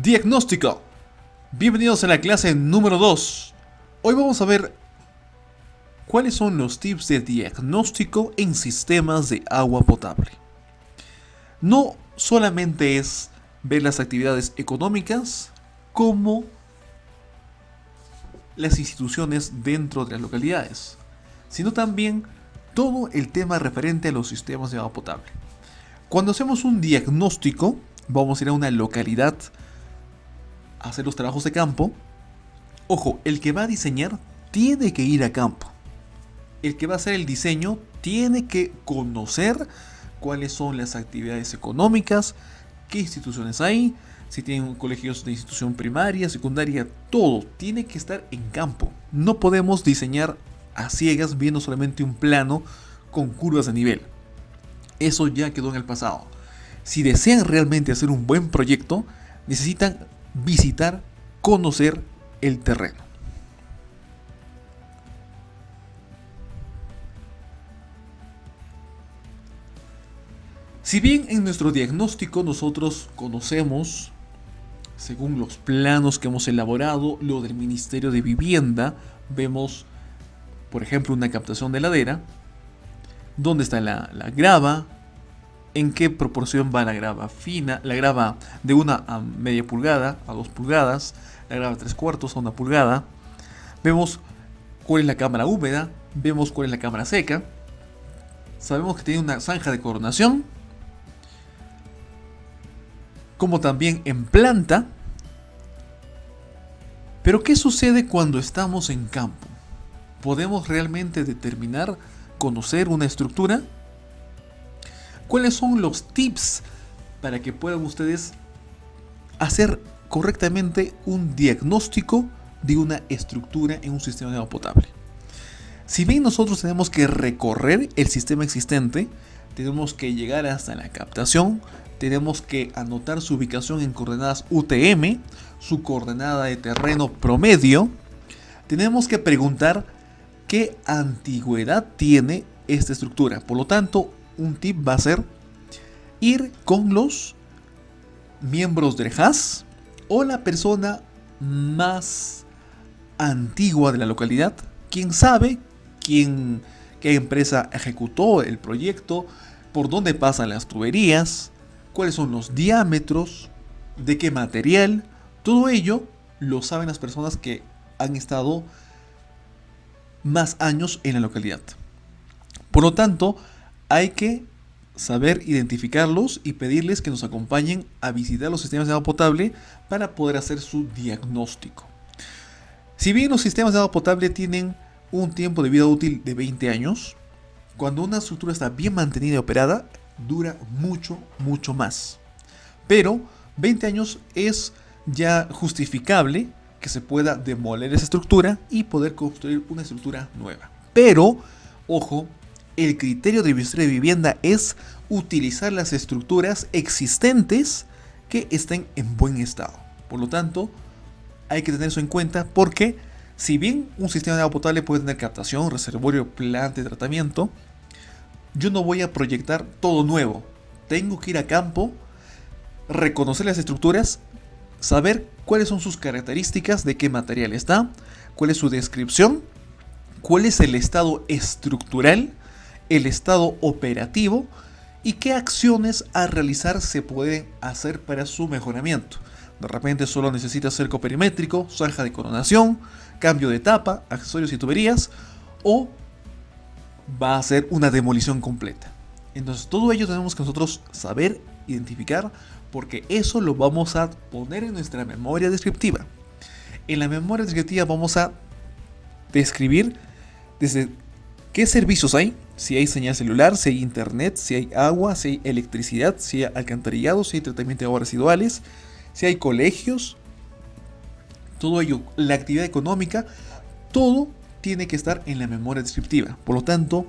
Diagnóstico. Bienvenidos a la clase número 2. Hoy vamos a ver cuáles son los tips de diagnóstico en sistemas de agua potable. No solamente es ver las actividades económicas como las instituciones dentro de las localidades, sino también todo el tema referente a los sistemas de agua potable. Cuando hacemos un diagnóstico, vamos a ir a una localidad a hacer los trabajos de campo. Ojo, el que va a diseñar tiene que ir a campo. El que va a hacer el diseño tiene que conocer cuáles son las actividades económicas, qué instituciones hay, si tienen colegios de institución primaria, secundaria, todo tiene que estar en campo. No podemos diseñar a ciegas viendo solamente un plano con curvas de nivel. Eso ya quedó en el pasado. Si desean realmente hacer un buen proyecto, necesitan visitar, conocer el terreno. Si bien en nuestro diagnóstico nosotros conocemos, según los planos que hemos elaborado, lo del Ministerio de Vivienda, vemos, por ejemplo, una captación de ladera, dónde está la grava, en qué proporción va la grava fina, la grava de 1 a media pulgada, a 2 pulgadas, la grava 3/4 a 1 pulgada. Vemos cuál es la cámara húmeda, vemos cuál es la cámara seca. Sabemos que tiene una zanja de coronación, como también en planta. Pero ¿qué sucede cuando estamos en campo? ¿Podemos realmente determinar, conocer una estructura? ¿Cuáles son los tips para que puedan ustedes hacer correctamente un diagnóstico de una estructura en un sistema de agua potable? Si bien nosotros tenemos que recorrer el sistema existente, tenemos que llegar hasta la captación, tenemos que anotar su ubicación en coordenadas UTM, su coordenada de terreno promedio, tenemos que preguntar qué antigüedad tiene esta estructura. Por lo tanto, un tip va a ser ir con los miembros del HAS o la persona más antigua de la localidad, quien sabe qué empresa ejecutó el proyecto, por dónde pasan las tuberías, cuáles son los diámetros, de qué material. Todo ello lo saben las personas que han estado más años en la localidad. Por lo tanto, hay que saber identificarlos y pedirles que nos acompañen a visitar los sistemas de agua potable para poder hacer su diagnóstico. Si bien los sistemas de agua potable tienen un tiempo de vida útil de 20 años, cuando una estructura está bien mantenida y operada, dura mucho más. Pero 20 años es ya justificable que se pueda demoler esa estructura y poder construir una estructura nueva. Pero, ojo, el criterio del Ministerio de Vivienda es utilizar las estructuras existentes que estén en buen estado. Por lo tanto, hay que tener eso en cuenta porque si bien un sistema de agua potable puede tener captación, reservorio, planta de tratamiento, yo no voy a proyectar todo nuevo. Tengo que ir a campo, reconocer las estructuras, saber cuáles son sus características, de qué material está, cuál es su descripción, cuál es el estado estructural, el estado operativo y qué acciones a realizar se pueden hacer para su mejoramiento. De repente solo necesita cerco perimétrico, zanja de coronación, cambio de tapa, accesorios y tuberías, o va a ser una demolición completa. Entonces todo ello tenemos que nosotros saber identificar, porque eso lo vamos a poner en nuestra memoria descriptiva. En la memoria descriptiva vamos a describir desde qué servicios hay, si hay señal celular, si hay internet, si hay agua, si hay electricidad, si hay alcantarillado, si hay tratamiento de aguas residuales, si hay colegios, todo ello, la actividad económica, todo tiene que estar en la memoria descriptiva. Por lo tanto,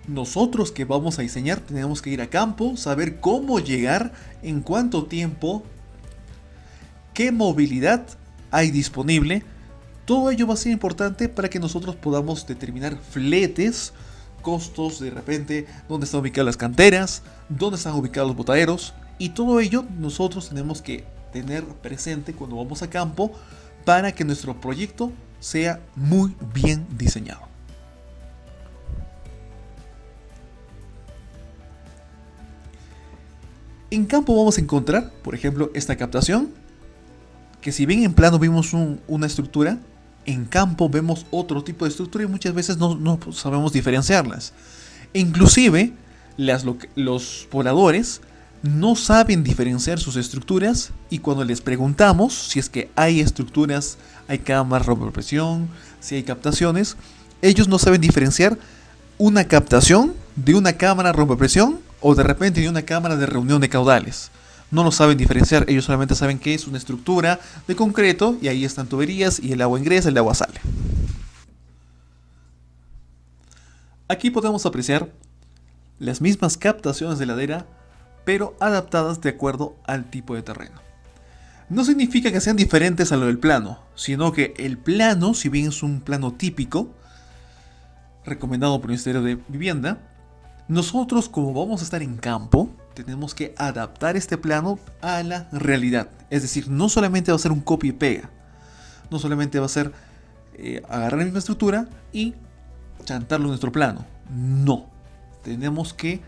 nosotros que vamos a diseñar tenemos que ir a campo, saber cómo llegar, en cuánto tiempo, qué movilidad hay disponible. Todo ello va a ser importante para que nosotros podamos determinar fletes, costos, de repente, dónde están ubicadas las canteras, dónde están ubicados los botaderos, y todo ello nosotros tenemos que tener presente cuando vamos a campo para que nuestro proyecto sea muy bien diseñado. En campo vamos a encontrar, por ejemplo, esta captación, que si bien en plano vimos una estructura, en campo vemos otro tipo de estructura y muchas veces no sabemos diferenciarlas. E inclusive, los pobladores no saben diferenciar sus estructuras y cuando les preguntamos si es que hay estructuras, hay cámaras rompe presión, si hay captaciones, ellos no saben diferenciar una captación de una cámara rompe presión o de repente de una cámara de reunión de caudales. No lo saben diferenciar, ellos solamente saben que es una estructura de concreto y ahí están tuberías y el agua ingresa, el agua sale. Aquí podemos apreciar las mismas captaciones de ladera, pero adaptadas de acuerdo al tipo de terreno. No significa que sean diferentes a lo del plano, sino que el plano, si bien es un plano típico, recomendado por el Ministerio de Vivienda, nosotros como vamos a estar en campo, tenemos que adaptar este plano a la realidad. Es decir, no solamente va a ser un copia y pega, no solamente va a ser agarrar la misma estructura y chantarlo en nuestro plano. No, tenemos que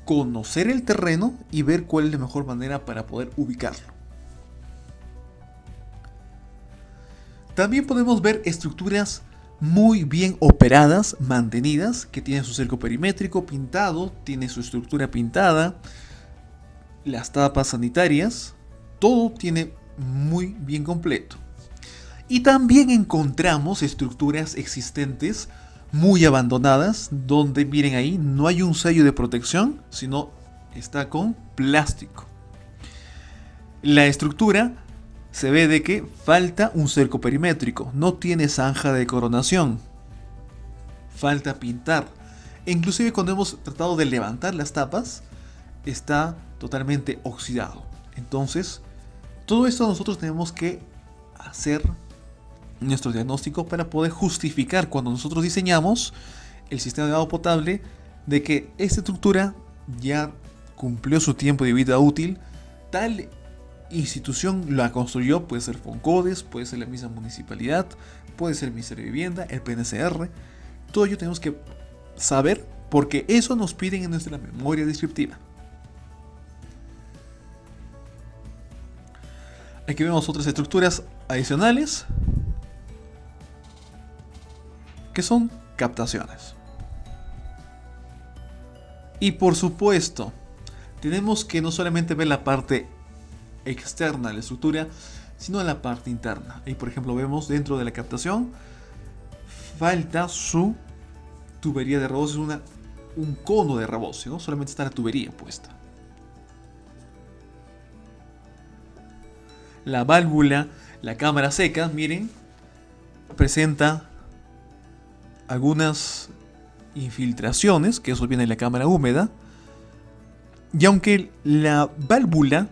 conocer el terreno y ver cuál es la mejor manera para poder ubicarlo. También podemos ver estructuras muy bien operadas, mantenidas, que tienen su cerco perimétrico pintado, tiene su estructura pintada, las tapas sanitarias, todo tiene muy bien completo. Y también encontramos estructuras existentes muy abandonadas, donde miren ahí, no hay un sello de protección, sino está con plástico. La estructura se ve de que falta un cerco perimétrico, no tiene zanja de coronación, falta pintar. E inclusive cuando hemos tratado de levantar las tapas, está totalmente oxidado. Entonces, todo esto nosotros tenemos que hacer nuestro diagnóstico para poder justificar cuando nosotros diseñamos el sistema de agua potable de que esta estructura ya cumplió su tiempo de vida útil, tal institución la construyó, puede ser Foncodes, puede ser la misma municipalidad, puede ser el Ministerio de Vivienda, el PNCR. Todo ello tenemos que saber porque eso nos piden en nuestra memoria descriptiva. Aquí vemos otras estructuras adicionales que son captaciones. Y por supuesto, tenemos que no solamente ver la parte externa de la estructura, sino la parte interna. Y por ejemplo vemos dentro de la captación falta su tubería de reboce, un cono de reboce, ¿no? Solamente está la tubería puesta. La válvula, la cámara seca, miren, presenta algunas infiltraciones, que eso viene de la cámara húmeda. Y aunque la válvula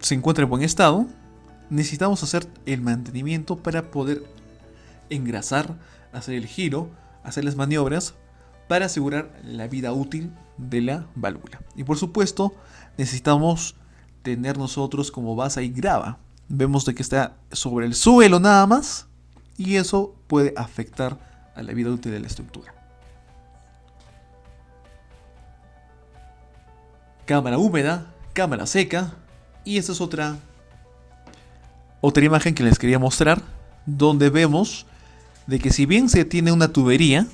se encuentra en buen estado, necesitamos hacer el mantenimiento para poder engrasar, hacer el giro, hacer las maniobras para asegurar la vida útil de la válvula. Y por supuesto, necesitamos tener nosotros como base y grava. Vemos de que está sobre el suelo nada más y eso puede afectar a la vida útil de la estructura. Cámara húmeda, cámara seca. Y esta es otra imagen que les quería mostrar, donde vemos de que si bien se tiene una tubería,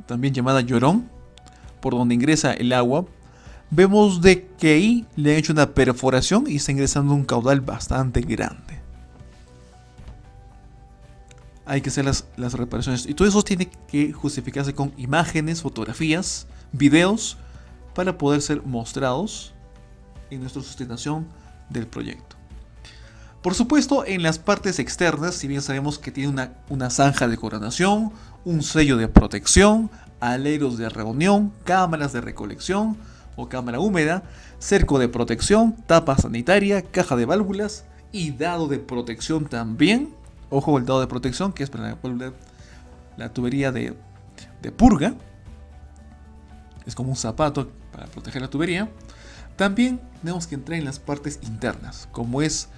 también llamada llorón, por donde ingresa el agua, vemos de que ahí le han hecho una perforación y está ingresando un caudal bastante grande. Hay que hacer las reparaciones y todo eso tiene que justificarse con imágenes, fotografías, videos para poder ser mostrados en nuestra sustentación del proyecto. Por supuesto, en las partes externas, si bien sabemos que tiene una zanja de coronación, un sello de protección, aleros de reunión, cámaras de recolección o cámara húmeda, cerco de protección, tapa sanitaria, caja de válvulas y dado de protección también. Ojo, el dado de protección que es para la tubería de purga. Es como un zapato para proteger la tubería. También tenemos que entrar en las partes internas, como es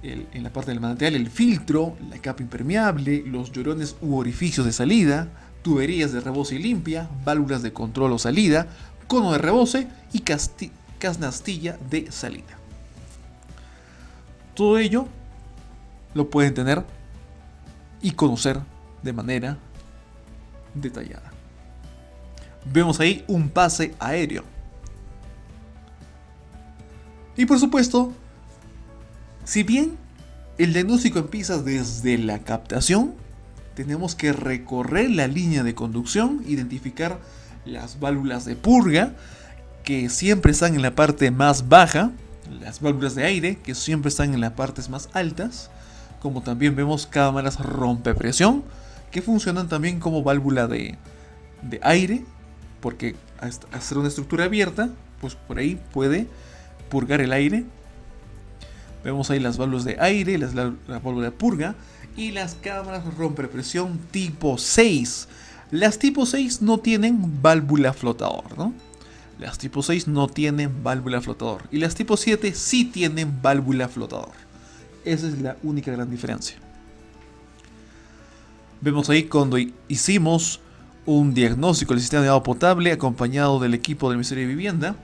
en la parte del manantial el filtro, la capa impermeable, los llorones u orificios de salida, tuberías de rebose y limpia, válvulas de control o salida, cono de rebose y canastilla de salida. Todo ello lo pueden tener y conocer de manera detallada. Vemos ahí un pase aéreo. Y por supuesto, si bien el diagnóstico empieza desde la captación, tenemos que recorrer la línea de conducción, identificar las válvulas de purga, que siempre están en la parte más baja, las válvulas de aire, que siempre están en las partes más altas, como también vemos cámaras rompepresión, que funcionan también como válvula de aire, porque al ser una estructura abierta, pues por ahí puede purgar el aire. Vemos ahí las válvulas de aire, la válvula de purga y las cámaras rompepresión tipo 6. Las tipo 6 no tienen válvula flotador, ¿no? Las tipo 6 no tienen válvula flotador y las tipo 7 sí tienen válvula flotador. Esa es la única gran diferencia. Vemos ahí cuando hicimos un diagnóstico del sistema de agua potable acompañado del equipo del Ministerio de Vivienda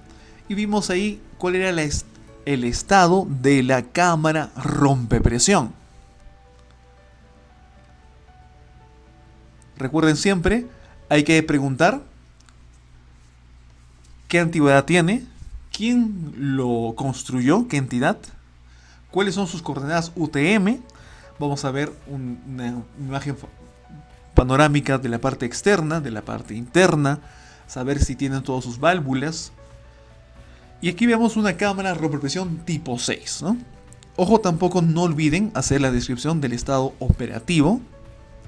y vimos ahí cuál era el estado de la cámara rompepresión. Recuerden siempre, hay que preguntar qué antigüedad tiene, quién lo construyó, qué entidad, cuáles son sus coordenadas UTM. Vamos a ver una imagen panorámica de la parte externa, de la parte interna, saber si tienen todas sus válvulas. Y aquí vemos una cámara rompepresión tipo 6, ¿no? Ojo, tampoco no olviden hacer la descripción del estado operativo,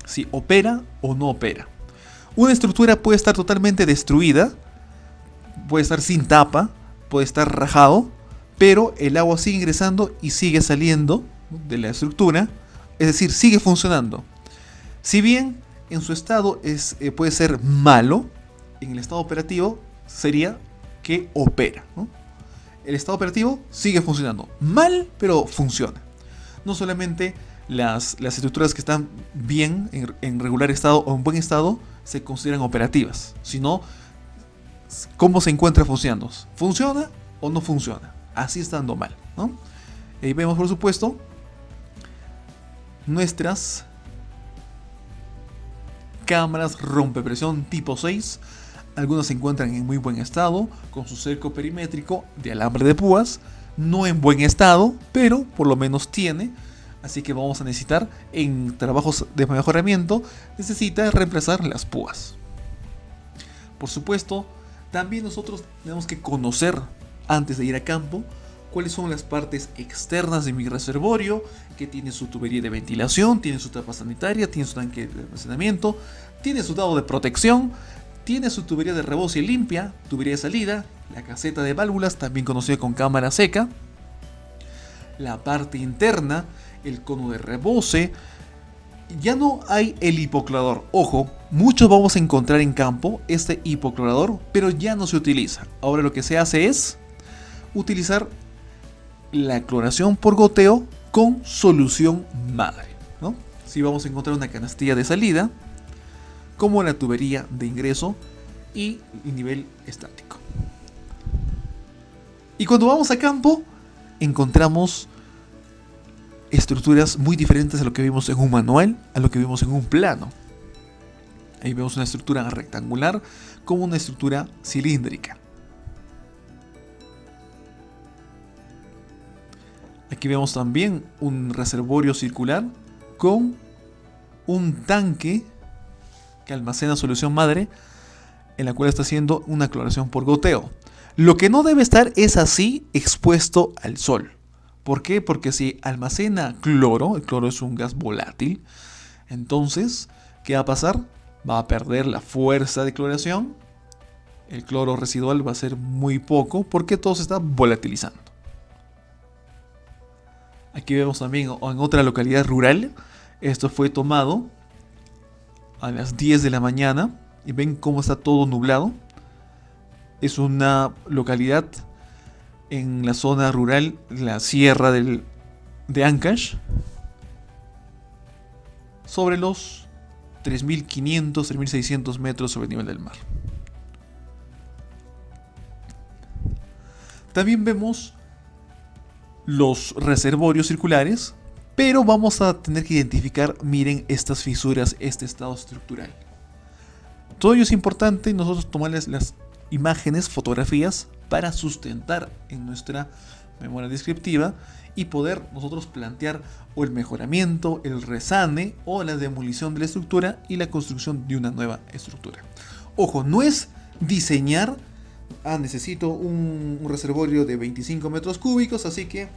si opera o no opera. Una estructura puede estar totalmente destruida, puede estar sin tapa, puede estar rajado, pero el agua sigue ingresando y sigue saliendo de la estructura, es decir, sigue funcionando. Si bien en su estado puede ser malo, en el estado operativo sería que opera, ¿no? El estado operativo sigue funcionando. Mal, pero funciona. No solamente las estructuras que están bien, en regular estado o en buen estado, se consideran operativas, sino cómo se encuentra funcionando. ¿Funciona o no funciona? Así estando mal, ¿no? Ahí vemos, por supuesto, nuestras cámaras rompepresión tipo 6. Algunas se encuentran en muy buen estado, con su cerco perimétrico de alambre de púas. No en buen estado, pero por lo menos tiene. Así que vamos a necesitar, en trabajos de mejoramiento, necesita reemplazar las púas. Por supuesto, también nosotros tenemos que conocer, antes de ir a campo, cuáles son las partes externas de mi reservorio, que tiene su tubería de ventilación, tiene su tapa sanitaria, tiene su tanque de almacenamiento, tiene su dado de protección, tiene su tubería de rebose limpia, tubería de salida, la caseta de válvulas, también conocida con cámara seca, la parte interna, el cono de rebose. Ya no hay el hipoclorador. Ojo, muchos vamos a encontrar en campo este hipoclorador, pero ya no se utiliza. Ahora lo que se hace es utilizar la cloración por goteo con solución madre, ¿no? Si vamos a encontrar una canastilla de salida, como la tubería de ingreso y nivel estático. Y cuando vamos a campo, encontramos estructuras muy diferentes a lo que vimos en un manual, a lo que vimos en un plano. Ahí vemos una estructura rectangular como una estructura cilíndrica. Aquí vemos también un reservorio circular con un tanque que almacena solución madre, en la cual está haciendo una cloración por goteo. Lo que no debe estar es así expuesto al sol. ¿Por qué? Porque si almacena cloro, el cloro es un gas volátil, entonces, ¿qué va a pasar? Va a perder la fuerza de cloración, el cloro residual va a ser muy poco porque todo se está volatilizando. Aquí vemos también en otra localidad rural, esto fue tomado a las 10 de la mañana y ven cómo está todo nublado. Es una localidad en la zona rural, la sierra de Ancash, sobre los 3.500, 3.600 metros sobre el nivel del mar. También vemos los reservorios circulares, pero vamos a tener que identificar, miren, estas fisuras, este estado estructural. Todo ello es importante nosotros tomarles las imágenes, fotografías, para sustentar en nuestra memoria descriptiva y poder nosotros plantear o el mejoramiento, el resane o la demolición de la estructura y la construcción de una nueva estructura. Ojo, no es diseñar, necesito un reservorio de 25 metros cúbicos, así que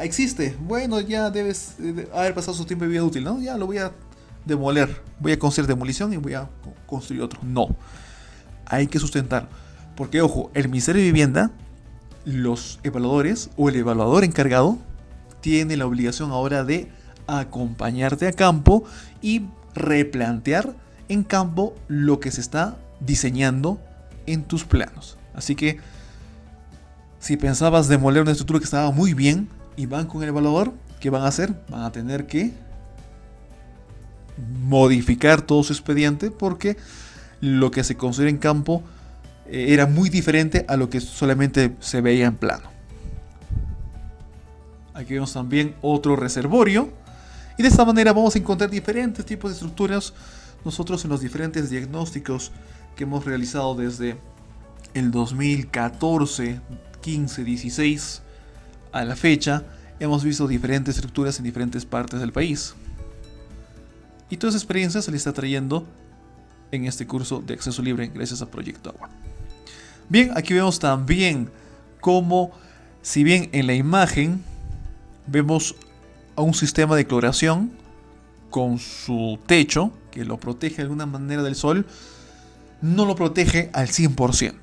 existe, bueno, ya debes haber pasado su tiempo de vida útil, ¿no? Ya lo voy a demoler, voy a construir demolición y voy a construir otro. No, hay que sustentar, porque ojo, el Ministerio de Vivienda, los evaluadores o el evaluador encargado tiene la obligación ahora de acompañarte a campo y replantear en campo lo que se está diseñando en tus planos. Así que si pensabas demoler una estructura que estaba muy bien y van con el evaluador, ¿qué van a hacer? Van a tener que modificar todo su expediente porque lo que se construye en campo era muy diferente a lo que solamente se veía en plano. Aquí vemos también otro reservorio y de esta manera vamos a encontrar diferentes tipos de estructuras. Nosotros en los diferentes diagnósticos que hemos realizado desde el 2014, 15, 16 a la fecha, hemos visto diferentes estructuras en diferentes partes del país. Y toda esa experiencia se le está trayendo en este curso de acceso libre gracias a Proyecto Agua. Bien, aquí vemos también cómo, si bien en la imagen vemos a un sistema de cloración con su techo que lo protege de alguna manera del sol, no lo protege al 100%.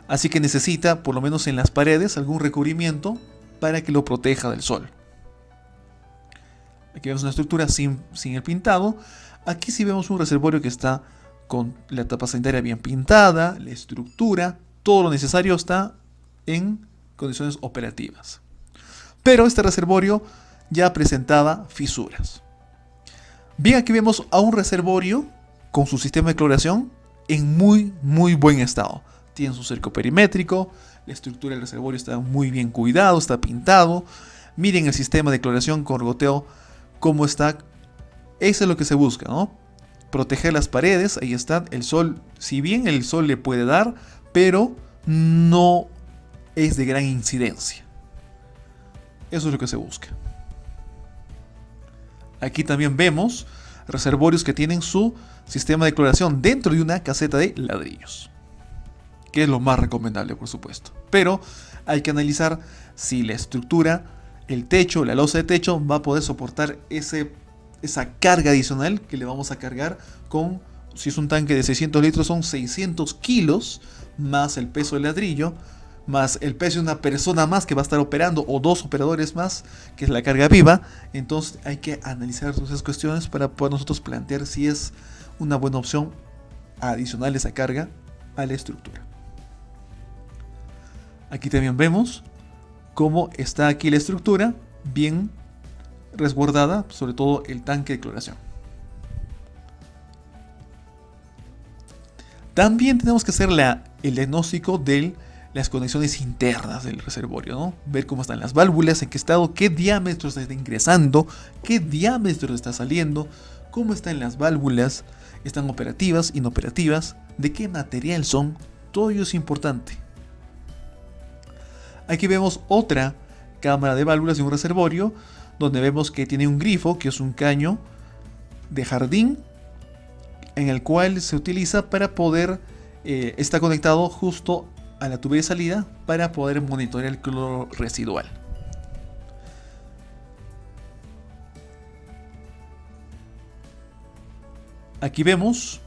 Así que necesita, por lo menos en las paredes, algún recubrimiento para que lo proteja del sol. Aquí vemos una estructura sin el pintado. Aquí sí vemos un reservorio que está con la tapa sanitaria bien pintada, la estructura, todo lo necesario está en condiciones operativas. Pero este reservorio ya presentaba fisuras. Bien, aquí vemos a un reservorio con su sistema de cloración en muy buen estado. Tiene su cerco perimétrico, la estructura del reservorio está muy bien cuidado, está pintado. Miren el sistema de cloración con goteo, cómo está. Eso es lo que se busca, ¿no? Proteger las paredes, ahí está. El sol, si bien el sol le puede dar, pero no es de gran incidencia. Eso es lo que se busca. Aquí también vemos reservorios que tienen su sistema de cloración dentro de una caseta de ladrillos, que es lo más recomendable, por supuesto. Pero hay que analizar si la estructura, el techo, la losa de techo va a poder soportar esa carga adicional que le vamos a cargar con, si es un tanque de 600 litros, son 600 kilos, más el peso del ladrillo, más el peso de una persona más que va a estar operando, o dos operadores más, que es la carga viva. Entonces hay que analizar todas esas cuestiones para poder nosotros plantear si es una buena opción adicional esa carga a la estructura. Aquí también vemos cómo está aquí la estructura bien resguardada, sobre todo el tanque de cloración. También tenemos que hacer el diagnóstico de las conexiones internas del reservorio, ¿no? Ver cómo están las válvulas, en qué estado, qué diámetro está ingresando, qué diámetro está saliendo, cómo están las válvulas, están operativas, inoperativas, de qué material son. Todo ello es importante. Aquí vemos otra cámara de válvulas de un reservorio, donde vemos que tiene un grifo, que es un caño de jardín, en el cual se utiliza para poder, está conectado justo a la tubería de salida para poder monitorear el cloro residual. Aquí vemos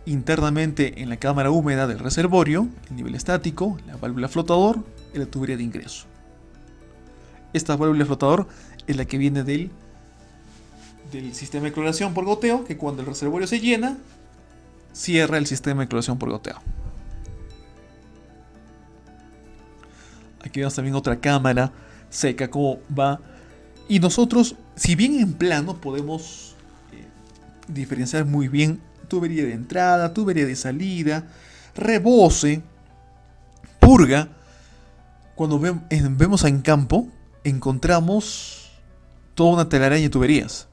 internamente en la cámara húmeda del reservorio el nivel estático, la válvula flotador y la tubería de ingreso. Esta válvula flotador es la que viene del sistema de cloración por goteo, que cuando el reservorio se llena, cierra el sistema de cloración por goteo. Aquí vemos también otra cámara seca, cómo va. Y nosotros, si bien en plano, podemos diferenciar muy bien tubería de entrada, tubería de salida, rebose, purga. Cuando vemos en campo, encontramos toda una telaraña de tuberías.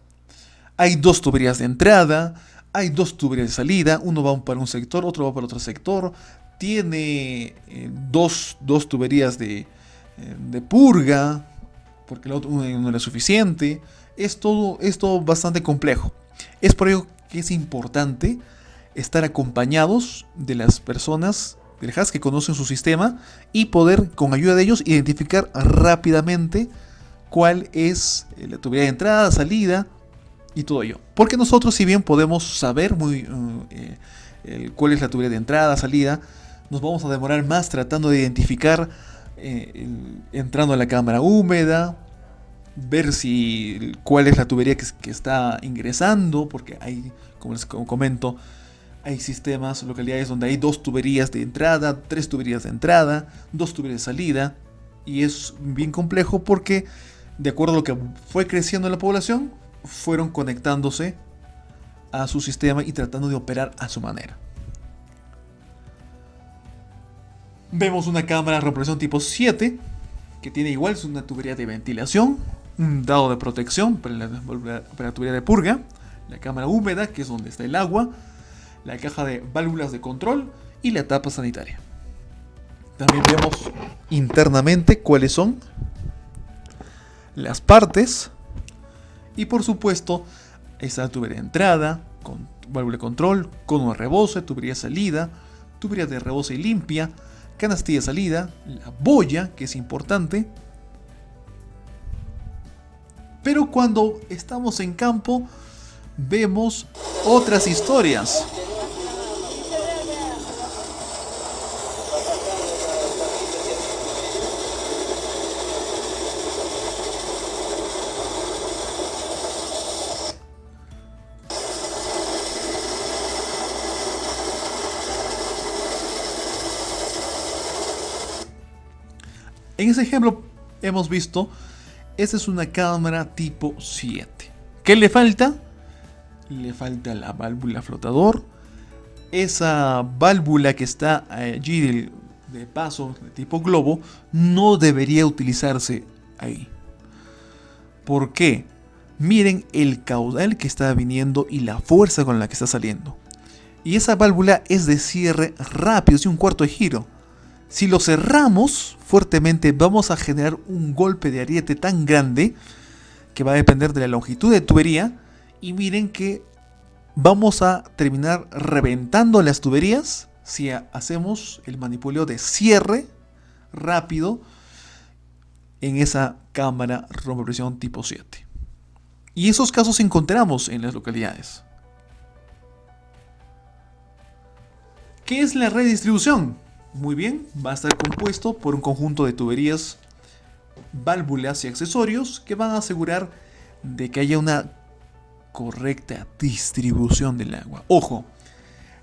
Hay 2 tuberías de entrada, hay 2 tuberías de salida, uno va para un sector, otro va para otro sector. Tiene dos tuberías de purga, porque el otro no era suficiente. Es todo bastante complejo. Es por ello que es importante estar acompañados de las personas del HACS que conocen su sistema y poder, con ayuda de ellos, identificar rápidamente cuál es la tubería de entrada, salida y todo ello. Porque nosotros, si bien podemos saber cuál es la tubería de entrada, salida, nos vamos a demorar más tratando de identificar entrando a la cámara húmeda, ver cuál es la tubería que está ingresando, porque hay, como les comento, hay sistemas, localidades donde hay 2 tuberías de entrada, 3 tuberías de entrada, 2 tuberías de salida, y es bien complejo porque, de acuerdo a lo que fue creciendo la población, fueron conectándose a su sistema y tratando de operar a su manera. Vemos una cámara de represión tipo 7, que tiene igual una tubería de ventilación, un dado de protección para la tubería de purga, la cámara húmeda, que es donde está el agua, la caja de válvulas de control y la tapa sanitaria. También vemos internamente cuáles son las partes y, por supuesto, está la tubería de entrada, con válvula de control, cono de rebose, tubería de salida, tubería de rebose y limpia, canastilla de salida, la boya, que es importante. Pero cuando estamos en campo, vemos otras historias. En ese ejemplo hemos visto, esta es una cámara tipo 7. ¿Qué le falta? Le falta la válvula flotador. Esa válvula que está allí de paso, de tipo globo, no debería utilizarse ahí. ¿Por qué? Miren el caudal que está viniendo y la fuerza con la que está saliendo. Y esa válvula es de cierre rápido, es un cuarto de giro. Si lo cerramos fuertemente, vamos a generar un golpe de ariete tan grande que va a depender de la longitud de tubería. Y miren que vamos a terminar reventando las tuberías si hacemos el manipuleo de cierre rápido en esa cámara rompepresión tipo 7. Y esos casos encontramos en las localidades. ¿Qué es la red de distribución? Muy bien, va a estar compuesto por un conjunto de tuberías, válvulas y accesorios que van a asegurar de que haya una correcta distribución del agua. Ojo,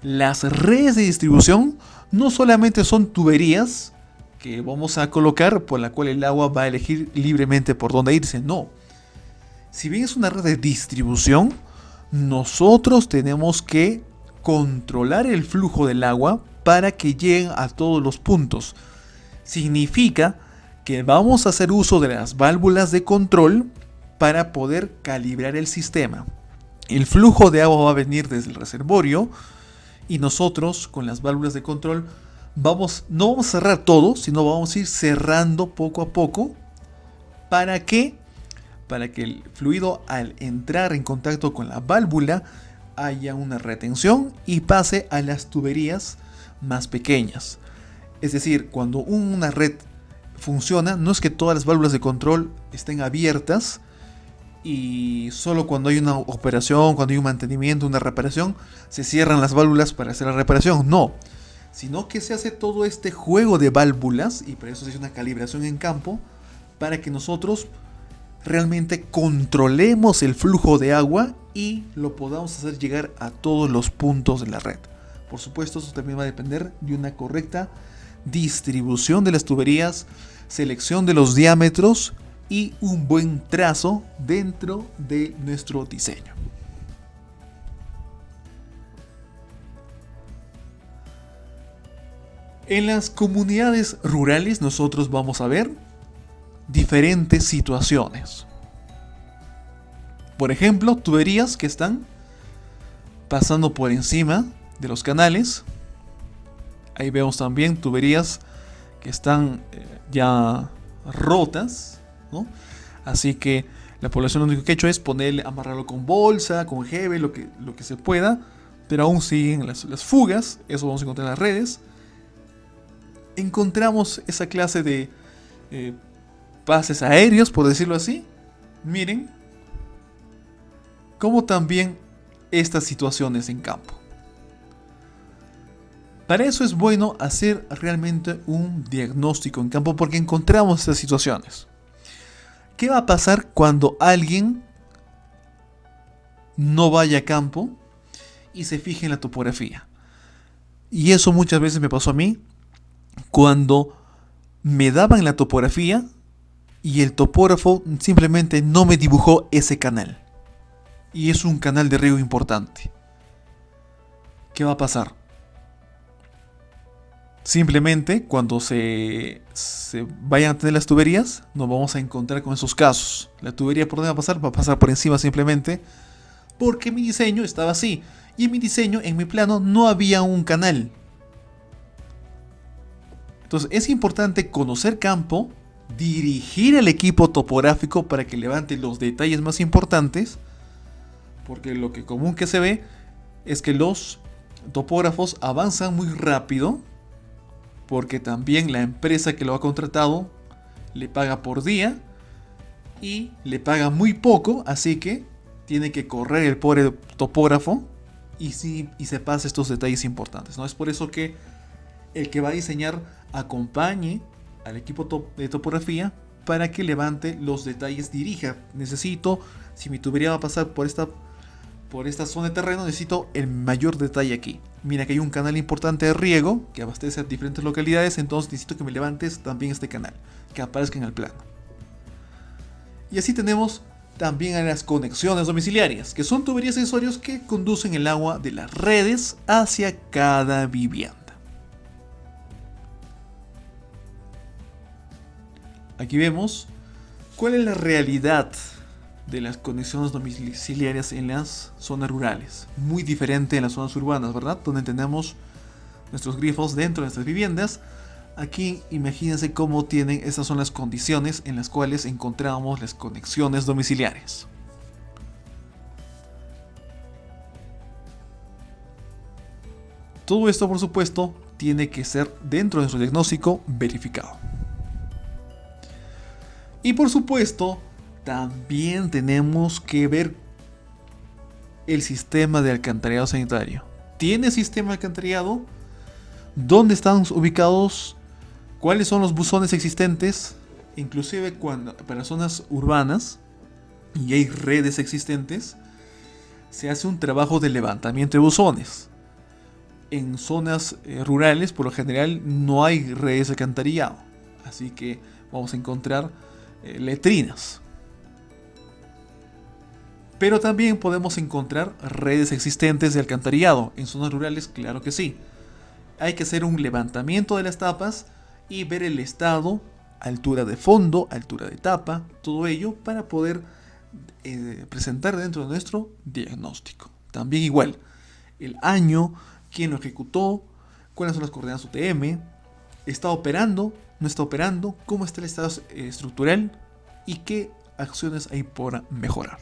las redes de distribución no solamente son tuberías que vamos a colocar por la cual el agua va a elegir libremente por dónde irse, no. Si bien es una red de distribución, nosotros tenemos que controlar el flujo del agua para que lleguen a todos los puntos. Significa que vamos a hacer uso de las válvulas de control para poder calibrar el sistema. El flujo de agua va a venir desde el reservorio y nosotros con las válvulas de control no vamos a cerrar todo, sino vamos a ir cerrando poco a poco. ¿Para qué? Para que el fluido, al entrar en contacto con la válvula, haya una retención y pase a las tuberías más pequeñas. Es decir, cuando una red funciona, no es que todas las válvulas de control estén abiertas y solo cuando hay una operación, cuando hay un mantenimiento, una reparación, se cierran las válvulas para hacer la reparación. No, sino que se hace todo este juego de válvulas y por eso se hace una calibración en campo para que nosotros realmente controlemos el flujo de agua y lo podamos hacer llegar a todos los puntos de la red. Por supuesto, eso también va a depender de una correcta distribución de las tuberías, selección de los diámetros y un buen trazo dentro de nuestro diseño. En las comunidades rurales nosotros vamos a ver diferentes situaciones. Por ejemplo, tuberías que están pasando por encima de los canales. Ahí vemos también tuberías que están ya rotas, ¿no? Así que la población lo único que ha hecho es amarrarlo con bolsa, con jeve, lo que se pueda, pero aún siguen las fugas. Eso vamos a encontrar en las redes. Encontramos esa clase de pases aéreos, por decirlo así. Miren cómo también estas situaciones en campo. Para eso es bueno hacer realmente un diagnóstico en campo, porque encontramos estas situaciones. ¿Qué va a pasar cuando alguien no vaya a campo y se fije en la topografía? Y eso muchas veces me pasó a mí, cuando me daban la topografía y el topógrafo simplemente no me dibujó ese canal. Y es un canal de riego importante. ¿Qué va a pasar? Simplemente cuando se vayan a tener las tuberías, nos vamos a encontrar con esos casos. La tubería por donde va a pasar por encima simplemente porque mi diseño estaba así. Y en mi diseño, en mi plano, no había un canal. Entonces es importante conocer campo, dirigir al equipo topográfico para que levante los detalles más importantes, porque lo que común que se ve es que los topógrafos avanzan muy rápido, porque también la empresa que lo ha contratado le paga por día y le paga muy poco, así que tiene que correr el pobre topógrafo y se pasa estos detalles importantes, ¿no? Es por eso que el que va a diseñar acompañe al equipo de topografía para que levante los detalles, dirija. Necesito, si mi tubería va a pasar por esta zona de terreno, necesito el mayor detalle aquí. Mira que hay un canal importante de riego que abastece a diferentes localidades, entonces necesito que me levantes también este canal, que aparezca en el plano. Y así tenemos también a las conexiones domiciliarias, que son tuberías sensorios que conducen el agua de las redes hacia cada vivienda. Aquí vemos cuál es la realidad de las conexiones domiciliarias en las zonas rurales. Muy diferente en las zonas urbanas, ¿verdad? Donde tenemos nuestros grifos dentro de nuestras viviendas. Aquí imagínense cómo tienen, estas son las condiciones en las cuales encontramos las conexiones domiciliarias. Todo esto, por supuesto, tiene que ser dentro de nuestro diagnóstico verificado. Y por supuesto, también tenemos que ver el sistema de alcantarillado sanitario. ¿Tiene sistema de alcantarillado? ¿Dónde están ubicados? ¿Cuáles son los buzones existentes? Inclusive para zonas urbanas y hay redes existentes, se hace un trabajo de levantamiento de buzones. En zonas rurales, por lo general, no hay redes de alcantarillado. Así que vamos a encontrar letrinas. Pero también podemos encontrar redes existentes de alcantarillado. En zonas rurales, claro que sí. Hay que hacer un levantamiento de las tapas y ver el estado, altura de fondo, altura de tapa, todo ello para poder presentar dentro de nuestro diagnóstico. También igual, el año, quién lo ejecutó, cuáles son las coordenadas UTM, está operando, no está operando, cómo está el estado estructural y qué acciones hay por mejorar.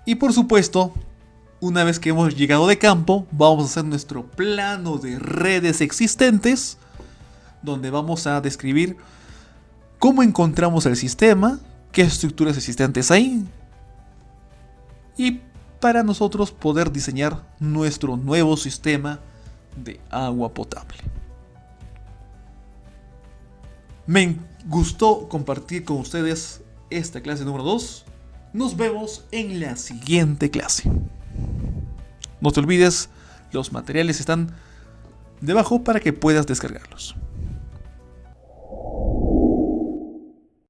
Y por supuesto, una vez que hemos llegado de campo, vamos a hacer nuestro plano de redes existentes, donde vamos a describir cómo encontramos el sistema, qué estructuras existentes hay, y para nosotros poder diseñar nuestro nuevo sistema de agua potable. Me gustó compartir con ustedes esta clase número 2. Nos vemos en la siguiente clase. No te olvides, los materiales están debajo para que puedas descargarlos.